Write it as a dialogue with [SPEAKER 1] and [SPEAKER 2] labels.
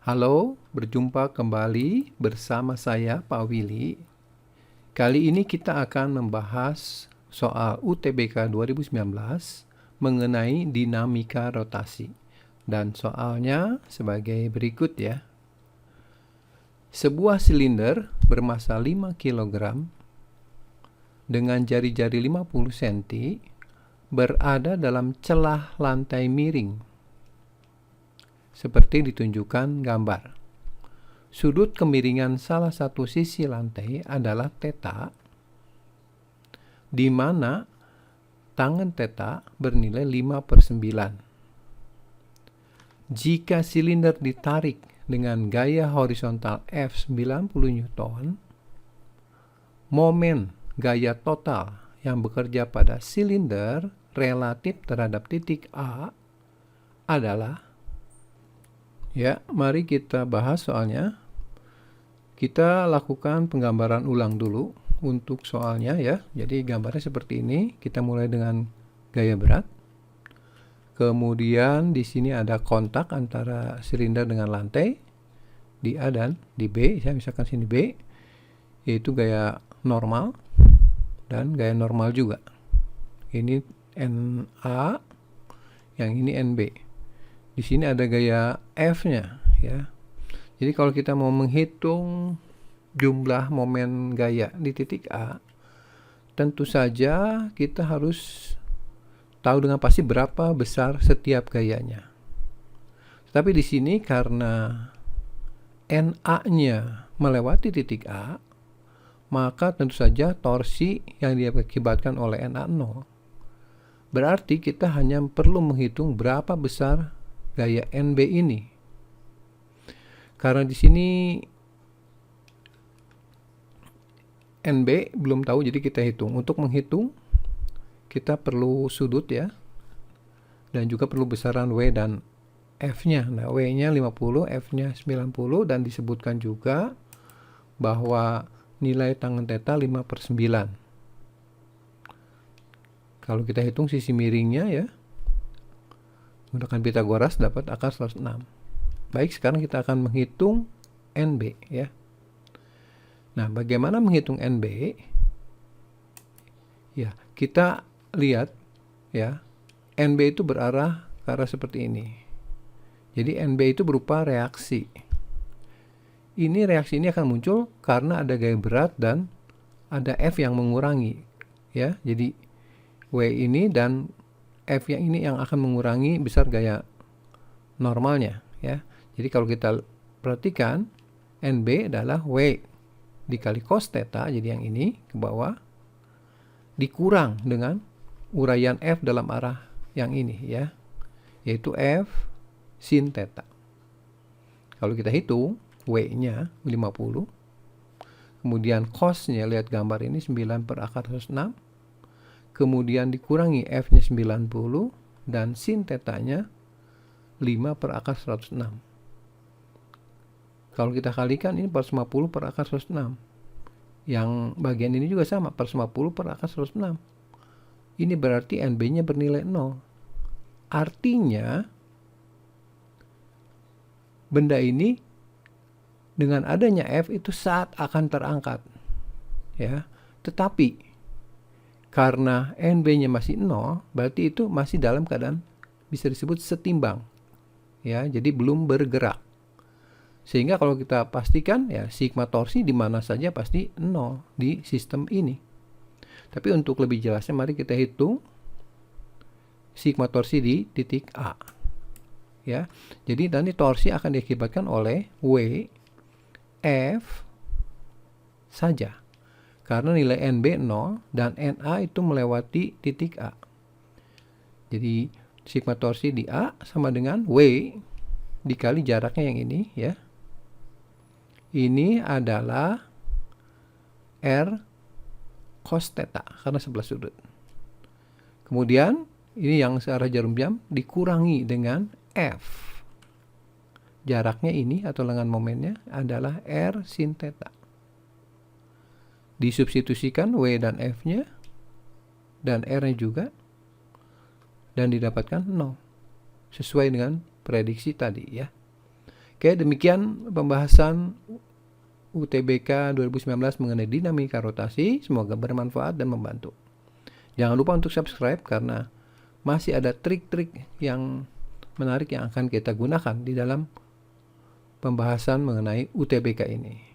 [SPEAKER 1] Halo, berjumpa kembali bersama saya Pak Willy. Kali ini kita akan membahas soal UTBK 2019 mengenai dinamika rotasi. Dan soalnya sebagai berikut ya. Sebuah silinder bermassa 5 kg dengan jari-jari 50 cm berada dalam celah lantai miring seperti ditunjukkan gambar. Sudut kemiringan salah satu sisi lantai adalah theta, di mana tangen theta bernilai 5/9. Jika silinder ditarik dengan gaya horizontal F 90 Newton, momen gaya total yang bekerja pada silinder relatif terhadap titik A adalah, ya, mari kita bahas soalnya. Kita lakukan penggambaran ulang dulu untuk soalnya ya. Jadi gambarnya seperti ini. Kita mulai dengan gaya berat. Kemudian di sini ada kontak antara silinder dengan lantai di A dan di B. Saya misalkan sini B, yaitu gaya normal dan gaya normal juga. Ini NA, yang ini NB. Di sini ada gaya F-nya ya. Jadi kalau kita mau menghitung jumlah momen gaya di titik A, tentu saja kita harus tahu dengan pasti berapa besar setiap gayanya. Tapi di sini karena NA-nya melewati titik A, maka tentu saja torsi yang diakibatkan oleh NA 0. Berarti kita hanya perlu menghitung berapa besar gaya NB ini. Karena di sini NB belum tahu, jadi kita hitung. Untuk menghitung kita perlu sudut ya, dan juga perlu besaran W dan F-nya. Nah, W-nya 50, F-nya 90, dan disebutkan juga bahwa nilai tangen theta 5/9. Kalau kita hitung sisi miringnya ya, menggunakan Pitagoras dapat akar 106. Baik, sekarang kita akan menghitung NB ya. Nah, bagaimana menghitung NB? Ya, kita lihat ya. NB itu berarah ke arah seperti ini. Jadi NB itu berupa reaksi. Reaksi ini akan muncul karena ada gaya berat dan ada F yang mengurangi ya. Jadi W ini dan F yang ini yang akan mengurangi besar gaya normalnya ya. Jadi kalau kita perhatikan, NB adalah W dikali cos theta, jadi yang ini ke bawah, dikurang dengan uraian F dalam arah yang ini ya, yaitu F sin theta. Kalau kita hitung, W-nya 50, kemudian cos-nya, lihat gambar ini 9 per akar 106, kemudian dikurangi F-nya 90, dan sin theta-nya 5 per akar 106. Kalau kita kalikan ini 450 per akar 106. Yang bagian ini juga sama, 450 per akar 106. Ini berarti NB-nya bernilai 0. Artinya benda ini dengan adanya F itu saat akan terangkat ya. Tetapi karena NB-nya masih 0, berarti itu masih dalam keadaan bisa disebut setimbang ya, jadi belum bergerak. Sehingga kalau kita pastikan ya, sigma torsi di mana saja pasti 0 di sistem ini. Tapi untuk lebih jelasnya mari kita hitung sigma torsi di titik A. Ya. Jadi nanti torsi akan diakibatkan oleh W F saja. Karena nilai NB 0 dan NA itu melewati titik A. Jadi sigma torsi di A sama dengan W dikali jaraknya yang ini ya. Ini adalah R cos theta karena sebelah sudut. Kemudian ini yang searah jarum jam dikurangi dengan F. Jaraknya ini atau lengan momennya adalah R sin theta. Disubstitusikan W dan F-nya dan R-nya juga, dan didapatkan 0 sesuai dengan prediksi tadi ya. Oke, demikian pembahasan UTBK 2019 mengenai dinamika rotasi. Semoga bermanfaat dan membantu. Jangan lupa untuk subscribe karena masih ada trik-trik yang menarik yang akan kita gunakan di dalam pembahasan mengenai UTBK ini.